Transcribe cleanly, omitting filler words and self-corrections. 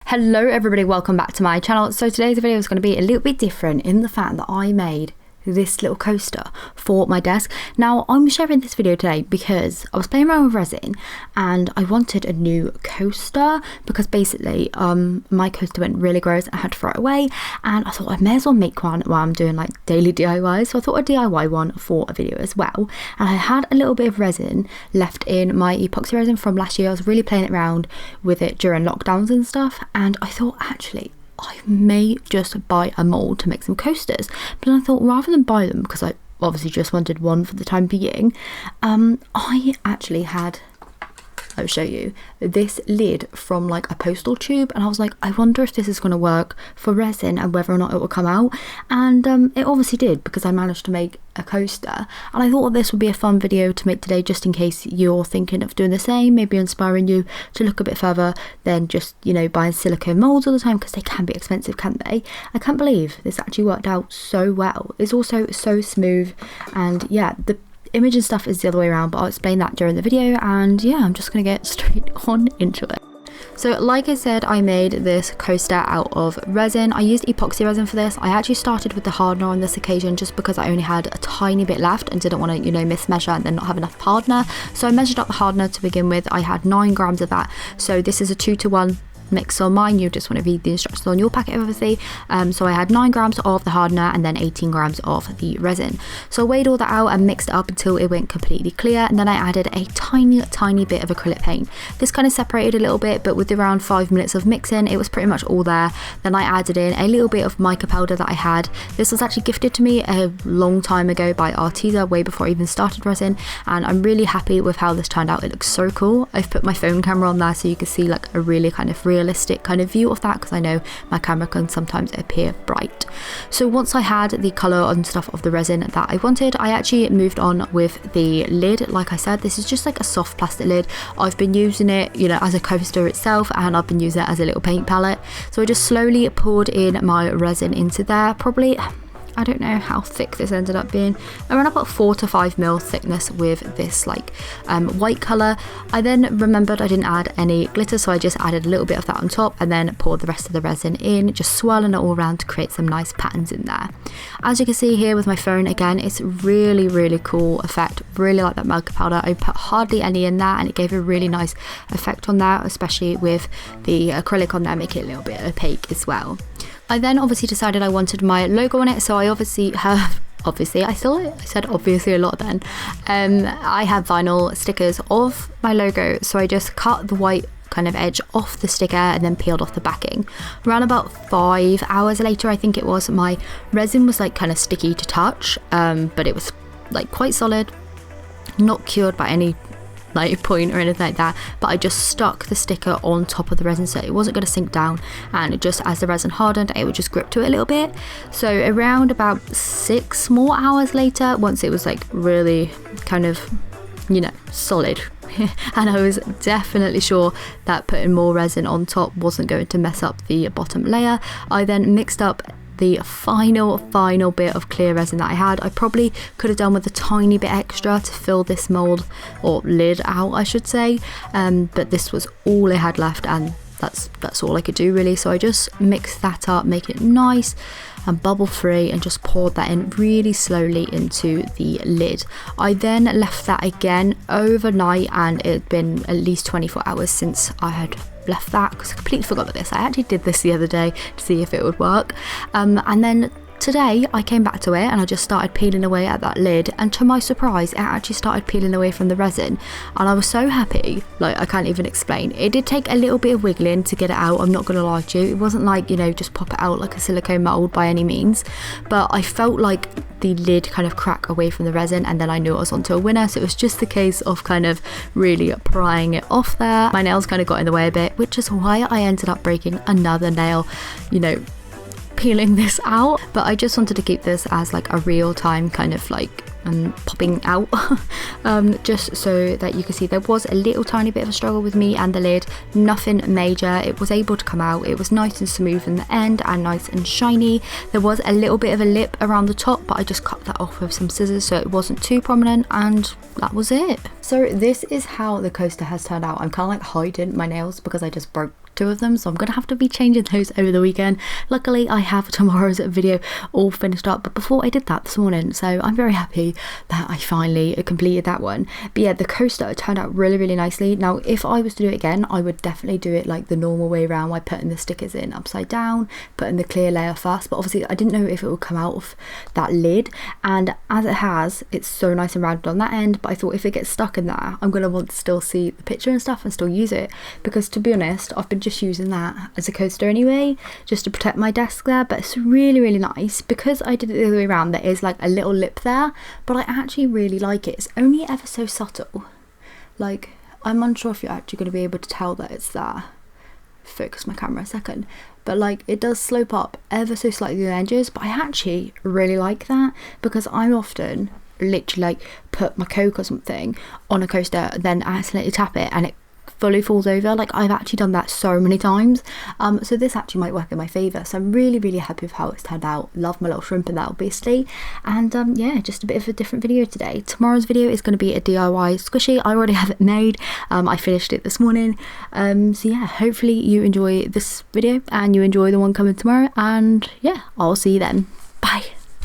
Hello everybody, welcome back to my channel. So today's video is going to be a little bit different in the fact that I made this little coaster for my desk. Now I'm sharing this video today because I was playing around with resin and I wanted a new coaster because basically my coaster went really gross and I had to throw it away, and I thought I may as well make one while I'm doing like daily DIY. So I thought I'd DIY one for a video as well, and I had a little bit of resin left in my epoxy resin from last year. I was really playing around with it during lockdowns and stuff, and I thought actually I may just buy a mold to make some coasters. But I thought rather than buy them, because I obviously just wanted one for the time being, I actually had, I'll show you, this lid from like a postal tube, and I was like, I wonder if this is going to work for resin and whether or not it will come out. And it obviously did, because I managed to make a coaster, and I thought this would be a fun video to make today, just in case you're thinking of doing the same, maybe inspiring you to look a bit further than just, you know, buying silicone molds all the time, because they can be expensive, can't they? I can't believe this actually worked out so well. It's also so smooth, and yeah, the image and stuff is the other way around, but I'll explain that during the video. And yeah, I'm just gonna get straight on into it. So like I said, I made this coaster out of resin. I used epoxy resin for this. I actually started with the hardener on this occasion just because I only had a tiny bit left and didn't want to, you know, mismeasure and then not have enough hardener. So I measured up the hardener to begin with. I had 9 grams of that. So this is a 2-to-1 mix on mine. You just want to read the instructions on your packet, obviously. So I had 9 grams of the hardener and then 18 grams of the resin. So I weighed all that out and mixed it up until it went completely clear, and then I added a tiny bit of acrylic paint. This kind of separated a little bit, but with around 5 minutes of mixing, it was pretty much all there. Then I added in a little bit of mica powder that I had. This was actually gifted to me a long time ago by Arteza, way before I even started resin, and I'm really happy with how this turned out. It looks so cool. I've put my phone camera on there so you can see like a really kind of realistic kind of view of that, because I know my camera can sometimes appear bright. So once I had the colour and stuff of the resin that I wanted, I actually moved on with the lid. Like I said, this is just like a soft plastic lid. I've been using it, you know, as a coaster itself, and I've been using it as a little paint palette. So I just slowly poured in my resin into there. Probably, I don't know how thick this ended up being, around about 4 to 5 mil thickness with this like white colour. I then remembered I didn't add any glitter, so I just added a little bit of that on top and then poured the rest of the resin in, just swirling it all around to create some nice patterns in there. As you can see here with my phone, again, it's really cool effect. Really like that mica powder. I put hardly any in there and it gave a really nice effect on there, especially with the acrylic on there, make it a little bit opaque as well. I then obviously decided I wanted my logo on it, so I obviously have, I said obviously a lot then. I have vinyl stickers of my logo, so I just cut the white kind of edge off the sticker and then peeled off the backing. Around about 5 hours later, I think it was, my resin was like kind of sticky to touch, but it was like quite solid, not cured by any like point or anything like that, but I just stuck the sticker on top of the resin so it wasn't going to sink down, and it just, as the resin hardened, it would just grip to it a little bit. So around about 6 more hours later, once it was like really kind of, you know, solid and I was definitely sure that putting more resin on top wasn't going to mess up the bottom layer, I then mixed up the final bit of clear resin that I had. I probably could have done with a tiny bit extra to fill this mold, or lid out I should say, but this was all I had left, and that's all I could do really. So I just mixed that up, make it nice and bubble free, and just poured that in really slowly into the lid. I then left that again overnight, and it had been at least 24 hours since I had left that, because I completely forgot about this. I actually did this the other day to see if it would work, and then today I came back to it and I just started peeling away at that lid, and to my surprise it actually started peeling away from the resin, and I was so happy, like I can't even explain. It did take a little bit of wiggling to get it out, I'm not gonna lie to you. It wasn't like, you know, just pop it out like a silicone mold by any means, but I felt like the lid kind of crack away from the resin, and then I knew I was onto a winner. So it was just the case of kind of really prying it off there. My nails kind of got in the way a bit, which is why I ended up breaking another nail, you know, peeling this out. But I just wanted to keep this as like a real time kind of like popping out just so that you can see there was a little tiny bit of a struggle with me and the lid, nothing major. It was able to come out, it was nice and smooth in the end and nice and shiny. There was a little bit of a lip around the top, but I just cut that off with some scissors so it wasn't too prominent, and that was it. So this is how the coaster has turned out. I'm kind of like hiding my nails because I just broke 2 of them, so I'm gonna have to be changing those over the weekend. Luckily I have tomorrow's video all finished up, but before I did that this morning, so I'm very happy that I finally completed that one. But yeah, the coaster turned out really nicely. Now if I was to do it again, I would definitely do it like the normal way around, by putting the stickers in upside down, putting the clear layer first. But obviously I didn't know if it would come out of that lid, and as it has, it's so nice and rounded on that end. But I thought if it gets stuck in there, I'm gonna want to still see the picture and stuff and still use it, because to be honest, I've been just using that as a coaster anyway, just to protect my desk there. But it's really nice because I did it the other way around. There is like a little lip there, but I actually really like it. It's only ever so subtle, like I'm unsure if you're actually going to be able to tell that it's there. Focus my camera a second, but like it does slope up ever so slightly the edges. But I actually really like that, because I'm often literally like put my Coke or something on a coaster, then accidentally tap it and it fully falls over. Like I've actually done that so many times, so this actually might work in my favor. So I'm really happy with how it's turned out. Love my little shrimp in that, obviously. And yeah, just a bit of a different video today. Tomorrow's video is going to be a DIY squishy. I already have it made. I finished it this morning, so yeah, hopefully you enjoy this video and you enjoy the one coming tomorrow, and yeah, I'll see you then. Bye.